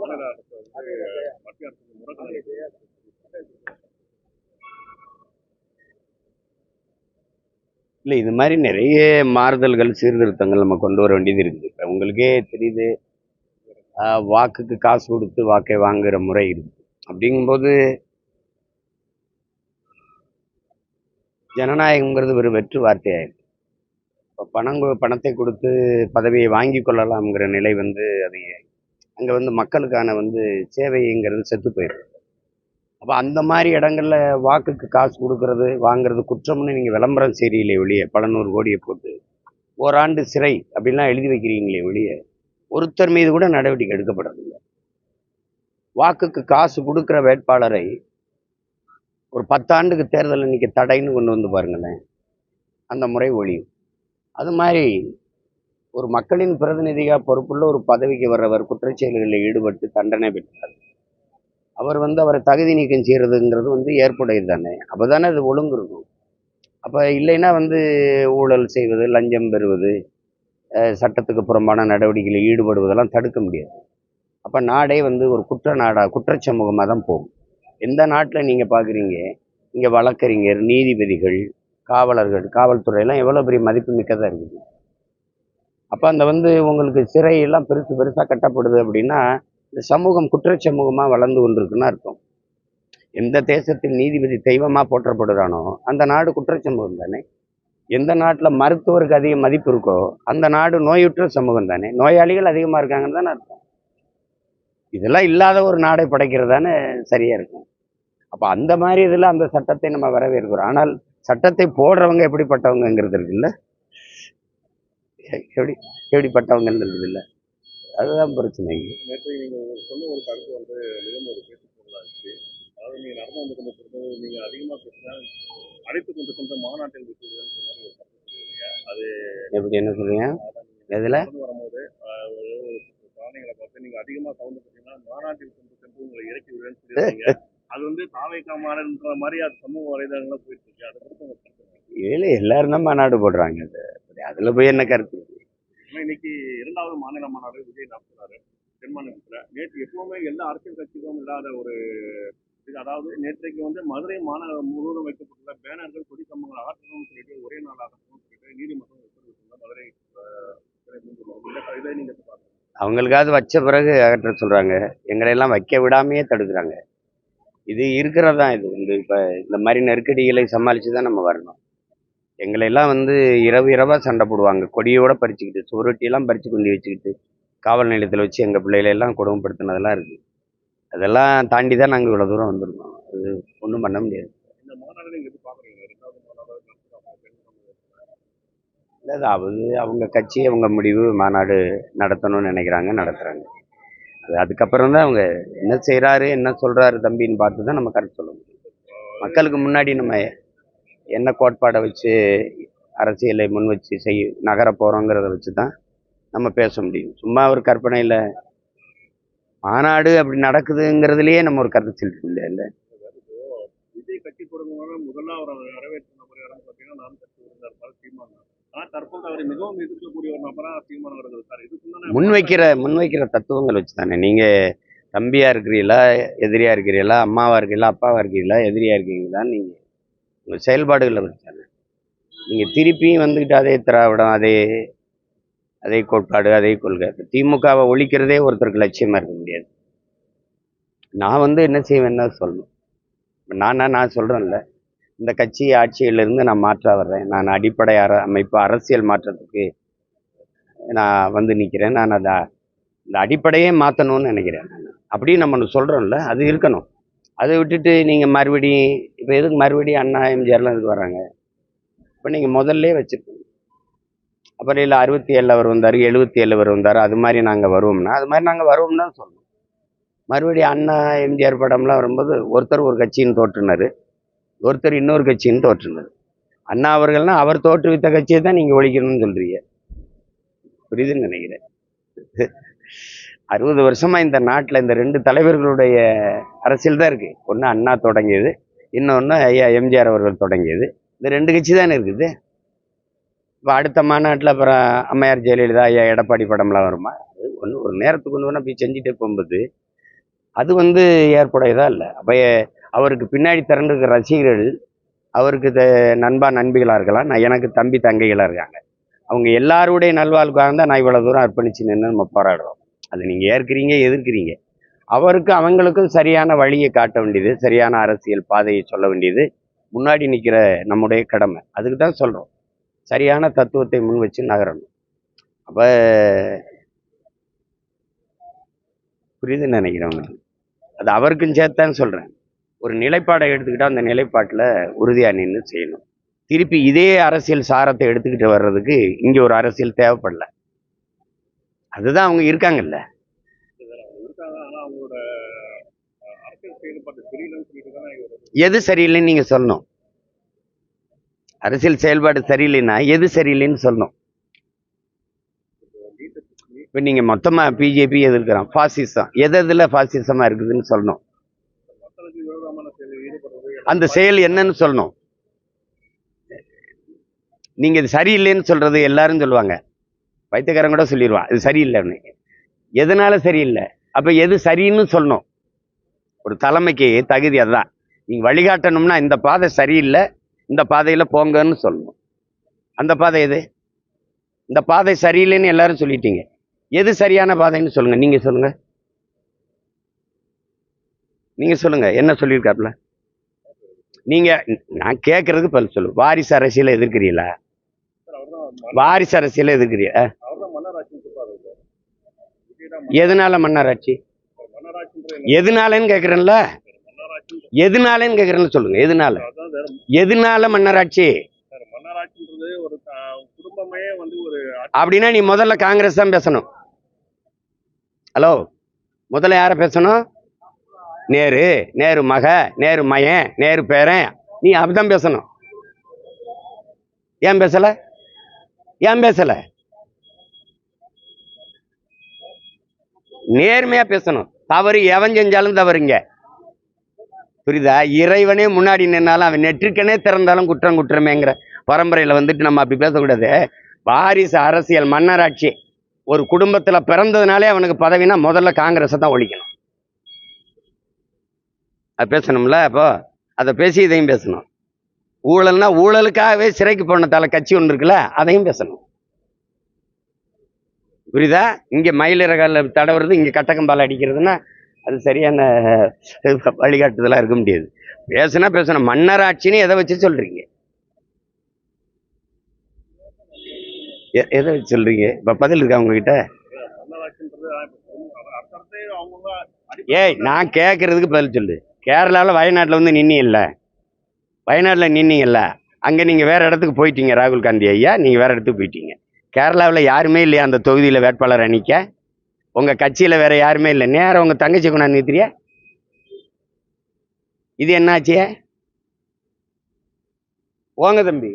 மாநில அரசு மத்திய அரசுக்கு முடக்க இல்லை, இது மாதிரி நிறைய மாறுதல்கள் சீர்திருத்தங்கள் நம்ம கொண்டு வர வேண்டியது இருக்குது. இப்போ உங்களுக்கே தெரியுது, வாக்குக்கு காசு கொடுத்து வாக்கை வாங்குற முறை இருக்குது. அப்படிங்கும்போது ஜனநாயகம்ங்கிறது ஒரு வெற்று வார்த்தையாயிருக்கு. இப்போ பணத்தை கொடுத்து பதவியை வாங்கி கொள்ளலாம்ங்கிற நிலை அது அங்கே மக்களுக்கான சேவைங்கிறது செத்து போயிடும். அப்போ அந்த மாதிரி இடங்கள்ல வாக்குக்கு காசு கொடுக்கறது வாங்குறது குற்றம்னு நீங்கள் விளம்பரம் செய்கிறீங்களே ஒழிய, பல நூறு கோடியை போட்டு ஓராண்டு சிறை அப்படின்லாம் எழுதி வைக்கிறீங்களே ஒழிய, ஒருத்தர் மீது கூட நடவடிக்கை எடுக்கப்படுறதில்லை. வாக்குக்கு காசு கொடுக்குற வேட்பாளரை ஒரு 10 ஆண்டுக்கு தேர்தலில் நிற்க தடைன்னு கொண்டு வந்து பாருங்களேன், அந்த முறை ஒழியும். அது மாதிரி ஒரு மக்களின் பிரதிநிதியாக பொறுப்புள்ள ஒரு பதவிக்கு வர்றவர் குற்றச்செயல்களில் ஈடுபட்டு தண்டனை பெற்றார். அவர் அவரை தகுதி நீக்கம் செய்யறதுங்கிறது ஏற்புடையது தானே. அப்போ தானே அது ஒழுங்கு இருக்கும். அப்போ இல்லைன்னா ஊழல் செய்வது, லஞ்சம் பெறுவது, சட்டத்துக்கு புறம்பான நடவடிக்கைகளில் ஈடுபடுவதெல்லாம் தடுக்க முடியாது. அப்போ நாடே ஒரு குற்றச்சமூகமாக தான் போகும். எந்த நாட்டில் நீங்கள் பார்க்குறீங்க, இங்கே வழக்கறிஞர், நீதிபதிகள், காவலர்கள், காவல்துறையெல்லாம் எவ்வளோ பெரிய மதிப்பு மிக்கதாக இருக்குது. அப்போ அந்த உங்களுக்கு சிறையெல்லாம் பெருசாக கட்டப்படுது அப்படின்னா இந்த சமூகம் குற்றச்சமூகமாக வளர்ந்து கொண்டிருக்குன்னு அர்த்தம். எந்த தேசத்தில் நீதிபதி தெய்வமாக போற்றப்படுறானோ அந்த நாடு குற்றச்சமூகம் தானே. எந்த நாட்டில் மருத்துவருக்கு அதிக மதிப்பு இருக்கோ அந்த நாடு நோயுற்ற சமூகம் தானே. நோயாளிகள் அதிகமாக இருக்காங்கன்னு தானே அர்த்தம். இதெல்லாம் இல்லாத ஒரு நாடை படைக்கிறதானே சரியா இருக்கும். அப்போ அந்த மாதிரி இதில் அந்த சட்டத்தை நம்ம வரவேற்கிறோம். ஆனால் சட்டத்தை போடுறவங்க எப்படிப்பட்டவங்கிறது இருக்குல்ல, எப்படிப்பட்டவங்கிறது இல்லை, அதுதான் பிரச்சனை. நேற்று நீங்கள் சொன்ன ஒரு கருத்து மிகவும் ஒரு பேச்சு பொருளாச்சு. அதாவது நீங்கள் நடந்து வந்து கொண்டு போகிறது, நீங்கள் அதிகமாக பேசினா அழைத்து கொண்டு சென்ற மாநாட்டில் விட்டுருதுன்னு சொன்னாலும் ஒரு கருத்து சொல்லுவீங்க. அது எப்படி என்ன சொல்றீங்க? எதில் வரும்போது குழந்தைங்களை பார்த்து நீங்கள் அதிகமாக சவுண்ட் பார்த்தீங்கன்னா மாநாட்டில் கொண்டு சென்று உங்களை இறக்கி விடுவேன்னு சொல்லியிருக்கீங்க. அது தாவைக்கா மாநாடுன்ற மாதிரி அது சமூக வலைதளங்கள்லாம் போயிட்டு இருக்கு. அதை பற்றி உங்க கருத்து? ஏழை எல்லாரும் தான் மாநாடு போடுறாங்க. அதுல போய் என்ன கருத்து? இன்னைக்கு 2வது மாநில மாநாடு விஜய் நடத்துறாரு தென் மாநிலத்தில். நேற்று எப்பவுமே எல்லா அரசியல் கட்சிகளும் இல்லாத ஒரு இது. அதாவது நேற்றைக்கு மதுரை மாநகரம் முழுவதும் வைக்கப்பட்டுள்ள பேனர்கள், கொடி கம்பங்கள் அகற்றணும்னு சொல்லிட்டு ஒரே நாள் அகற்றணும்னு சொல்லிட்டு நீதிமன்றம் உத்தரவிட்டுள்ள மதுரை இதை நீங்க பாருங்க. அவங்களுக்காவது வச்ச பிறகு அகற்ற சொல்றாங்க, எங்களை எல்லாம் வைக்க விடாமையே தடுக்கிறாங்க. இது இருக்கிறதா. இது இப்ப இந்த மாதிரி நெருக்கடிகளை சமாளிச்சுதான் நம்ம வரணும். எங்களை எல்லாம் இரவா சண்டை போடுவாங்க, கொடியோட பறிச்சுக்கிட்டு, சுவரொட்டியெல்லாம் பறிச்சு கொண்டு வச்சுக்கிட்டு காவல் நிலையத்தில் வச்சு எங்கள் பிள்ளைகளெல்லாம் கொடுமைப்படுத்தினதெல்லாம் இருக்குது. அதெல்லாம் தாண்டி தான் நாங்கள் இவ்வளோ தூரம் வந்திருக்கோம். அது ஒன்றும் பண்ண முடியாது. இந்த மாநாடு நீங்கள் எப்படி பார்க்குறீங்க? 2வது மாநாடு இல்லை, அது அவங்க கட்சி, அவங்க முடிவு. மாநாடு நடத்தணும்னு நினைக்கிறாங்க, நடத்துகிறாங்க. அதுக்கப்புறம் தான் அவங்க என்ன செய்கிறாரு, என்ன சொல்கிறாரு தம்பின்னு பார்த்து தான் நம்ம கருத்து சொல்ல முடியும். மக்களுக்கு முன்னாடி நம்ம என்ன கோட்பாடை வச்சு அரசியலை முன் வச்சு நகர போகிறோங்கிறத வச்சு தான் நம்ம பேச முடியும். சும்மா ஒரு கற்பனையில் மாநாடு அப்படி நடக்குதுங்கிறதுலையே நம்ம ஒரு கருத்து செலுத்த இல்லை. விஜய் கட்சி தொடங்குவாங்க முதல்ல அவர் வரவேற்ற நபர் யாரும் பார்த்தீங்கன்னா நான் கட்சி இருந்தார் சீமான். ஆனால் தற்போது அவர் மிகவும் எதிர்க்கக்கூடிய ஒரு நபராக சீமான் அவர்கள் இருக்கார். இதுக்கு முன்வைக்கிற தத்துவங்கள் வச்சு தானே. நீங்கள் தம்பியாக இருக்கிறீங்களா, எதிரியாக இருக்கிறீங்களா, அம்மாவாக இருக்கீங்களா, அப்பாவாக இருக்கீங்களா, எதிரியாக இருக்கீங்களான்னு நீங்கள் உங்கள் செயல்பாடுகளை வச்சு தானே. நீங்கள் திருப்பியும் அதே திராவிடம், அதே கோட்பாடு, அதே கொள்கை. திமுகவை ஒழிக்கிறதே ஒருத்தருக்கு லட்சியமாக இருக்க முடியாது. நான் என்ன செய்வேன்னா சொல்லணும். நான் சொல்கிறேன்ல, இந்த கட்சி ஆட்சியிலிருந்து நான் மாற்ற வர்றேன், நான் அடிப்படை அமைப்பு அரசியல் மாற்றத்துக்கு நான் நிற்கிறேன், நான் இந்த அடிப்படையே மாற்றணும்னு நினைக்கிறேன். அப்படின்னு நம்ம சொல்கிறோம்ல, அது இருக்கணும். அதை விட்டுட்டு நீங்கள் மறுபடியும் இப்போ எதுக்கு மறுபடியும் அண்ணா எம்ஜிஆர்லாம் இதுக்கு வராங்க? இப்போ நீங்கள் முதல்ல வச்சுருக்கணும். அப்புறம் இல்லை 67 அவர் வந்தார், 77 அவர் வந்தார், அது மாதிரி நாங்கள் வருவோம்னா அது மாதிரி நாங்கள் வருவோம்னு தான் சொல்லணும். மறுபடியும் அண்ணா எம்ஜிஆர் படம்லாம் வரும்போது ஒருத்தர் ஒரு கட்சின்னு தோற்றுனார், ஒருத்தர் இன்னொரு கட்சின்னு தோற்றுனார். அண்ணா அவர்கள்னா அவர் தோற்றுவித்த கட்சியை தான் நீங்கள் ஒழிக்கணும்னு சொல்கிறீங்க. புரியுதுன்னு நினைக்கிறேன். 60 வருஷமாக இந்த நாட்டில் இந்த 2 தலைவர்களுடைய அரசியல் தான் இருக்குது. ஒன்று அண்ணா தொடங்கியது, இன்னொன்று ஐயா எம்ஜிஆர் அவர்கள் தொடங்கியது. இந்த 2 கட்சி தானே இருக்குது. இப்போ அடுத்த மாநாட்டில் அப்புறம் அம்மையார் ஜெயலலிதா, ஐயா எடப்பாடி படம்லாம் வருமா? அது ஒரு நேரத்துக்கு ஒன்று வேணால் போய் செஞ்சுட்டே போகும்போது அது வந்து ஏற்புடையதா இல்லை. அப்போ அவருக்கு பின்னாடி திரண்டிருக்கிற ரசிகர்கள் அவருக்கு நண்பா நண்பிகளாக இருக்கலாம், நான் எனக்கு தம்பி தங்கைகளாக இருக்காங்க. அவங்க எல்லாருடைய நல்வாழ்வுக்காக தான் நான் இவ்வளோ தூரம் அர்ப்பணிச்சு நின்று நம்ம போராடுறோம். அது நீங்கள் ஏற்கிறீங்க எதிர்க்கிறீங்க. அவருக்கு அவங்களுக்கும் சரியான வழியை காட்ட வேண்டியது, சரியான அரசியல் பாதையை சொல்ல வேண்டியது முன்னாடி நிற்கிற நம்முடைய கடமை. அதுக்கு தான் சொல்கிறோம், சரியான தத்துவத்தை முன் வச்சு நகரணும். அப்போ புரியுதுன்னு நினைக்கிறேன் உங்களுக்கு. அது அவருக்கும் சேர்த்தான்னு சொல்கிறேன். ஒரு நிலைப்பாடை எடுத்துக்கிட்டால் அந்த நிலைப்பாட்டில் உறுதியாக நின்று செய்யணும். திருப்பி இதே அரசியல் சாரத்தை எடுத்துக்கிட்டு வர்றதுக்கு இங்கே ஒரு அரசியல் தேவைப்படல. அதுதான் அவங்க இருக்காங்கல்ல. இருக்காங்க. ஆனா அவங்களோட அரசியல் செயல்பாட்டு தெரியலன்னு சொல்லிட்டு தானே எது சரியில்லைன்னு நீங்கள் சொல்லணும். அரசியல் செயல்பாடு சரியில்லைன்னா எது சரியில்லைன்னு சொல்லணும். இப்போ நீங்கள் மொத்தமாக பிஜேபி எதிர்க்கிறான், ஃபாசிசம் எதில் ஃபாசிசமாக இருக்குதுன்னு சொல்லணும். மக்களுக்கு விரோதமான செயலில் ஈடுபடுறது அந்த செயல் என்னன்னு சொல்லணும். நீங்கள் இது சரியில்லைன்னு சொல்கிறது எல்லாரும் சொல்லுவாங்க, வைத்தியக்காரன் கூட சொல்லிடுவான் இது சரியில்லைன்னு. எதனால சரியில்லை, அப்போ எது சரின்னு சொல்லணும். ஒரு தலைமைக்கு தகுதி அதுதான். நீங்கள் வழிகாட்டணும்னா இந்த பாதை சரியில்லை, இந்த பாதையில் போங்கன்னு சொல்லணும். அந்த பாதை எது? இந்த பாதை சரியில்லைன்னு எல்லாரும் சொல்லிட்டீங்க, எது சரியான பாதைன்னு சொல்லுங்கள். நீங்கள் சொல்லுங்கள், நீங்கள் சொல்லுங்கள் என்ன சொல்லியிருக்காப்புல. நீங்கள் நான் கேட்குறதுக்கு பதில் சொல்லு. வாரிசு அரசியலை எதிர்க்கிறீங்களா? வாரிசு அரசியலை எதிர்க்கிறீங்களா? அவர்தான் மன்னராட்சின்னு சொல்றாரு. எதனால மன்னராட்சி? எதனாலன்னு கேட்குறேன்ல, எதனாலன்னு கேட்குறேன்னு சொல்லுங்க. எதனால எதனால மன்னராட்சி? மன்னராட்சின்றது ஒரு குடும்பமே வந்து ஒரு அப்படின்னா நீ முதல்ல காங்கிரஸ் தான் பேசணும். ஹலோ, முதல்ல யாரை பேசணும்? நேரு, நேரு மக, நேரு மயன், நேரு பேரன், நீ அப்படிதான் பேசணும். ஏன் பேசல? ஏன் பேசல? நேர்மையா பேசணும். தவறு எவன் செஞ்சாலும் தவறுங்க, புரியுதா? இறைவனே முன்னாடி நின்னாலும் அவன் நெற்றிக்கனே திறந்தாலும் குற்றம் குற்றமேங்கிற பரம்பரையில வந்துட்டு நம்ம அப்படி பேசக்கூடாது. வாரிசு அரசியல் மன்னராட்சி, ஒரு குடும்பத்துல பிறந்ததுனாலே அவனுக்கு பதவினா முதல்ல காங்கிரஸை தான் ஒழிக்கணும். அது பேசணும்ல. அப்போ அதை பேசி இதையும் பேசணும். ஊழல்னா ஊழலுக்காகவே சிறைக்கு போன கட்சி ஒன்று இருக்குல்ல, அதையும் பேசணும். புரியுதா? இங்கே மயிலிறகால தடவுறது, இங்கே கட்டக்கம்பால் அடிக்கிறதுனா அது சரியான வழிகாட்டுதலாக இருக்க முடியாது. பேசுனா பேசணும். மன்னராட்சின்னு எதை வச்சு சொல்றீங்க? எதை வச்சு சொல்றீங்க? இப்போ பதில் இருக்கா உங்ககிட்ட? ஏய், நான் கேட்கறதுக்கு பதில் சொல்லு. கேரளாவில் வயநாட்டில் வந்து நின்னி இல்லை, வயநாட்டில் நின்னீங்கல்ல, அங்கே நீங்கள் வேறு இடத்துக்கு போயிட்டீங்க. ராகுல் காந்தி ஐயா, நீங்கள் வேறு இடத்துக்கு போயிட்டீங்க. கேரளாவில் யாருமே இல்லையா அந்த தொகுதியில் வேட்பாளர் அணிக்க? உங்கள் கட்சியில் வேறு யாருமே இல்லை, நேரம் உங்கள் தங்கச்சி கொண்டாந்து நிறுத்திய. இது என்னாச்சு? போங்க தம்பி.